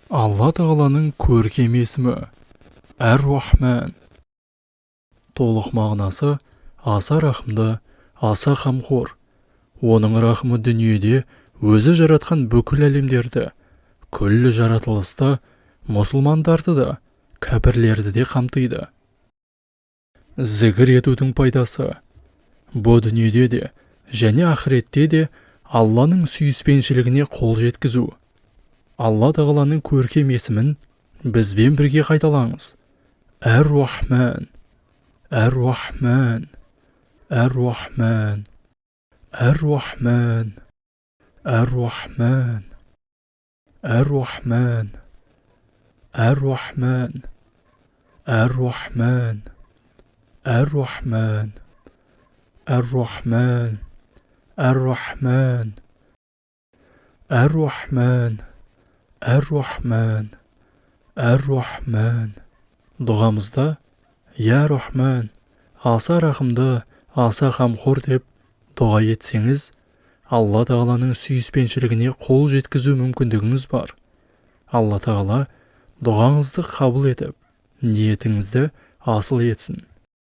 Алла Тағаланың көркем есімі Әр-Рахман. Толық мағынасы аса рахымды, аса қамқор. Оның рахымы дүниеде өзі жаратқан бүкіл әлемдерді, күллі жаратылысты, мұсылмандарды да, кәпірлерді де қамтиды. Зікір етудің пайдасы бұл дүниеде де және ақыретте де Алланың сүйіспеншілігіне қол жеткізу. Алла Тағаланың көркем есімін бізбен бірге қайталаңыз. Әр-Рахман, Әр-Рахман, Әр-Рахман, Әр-Рахман, Әр-Рахман, Әр-Рахман, Әр-Рахман, Әр-Рахман, Әр-Рахман, Әр-Рахман, Әр-Рахман, Әр-Рахман, Әр-Рахман, Әр-Рахман. Дұғамызда Я Рахман, аса рахымды, аса қамқор деп дұға етсеңіз, Алла Тағаланың сүйіспеншілігіне қол жеткізу мүмкіндігіңіз бар. Алла Тағала дұғаңызды қабыл етіп, ниетіңізді асыл етсін.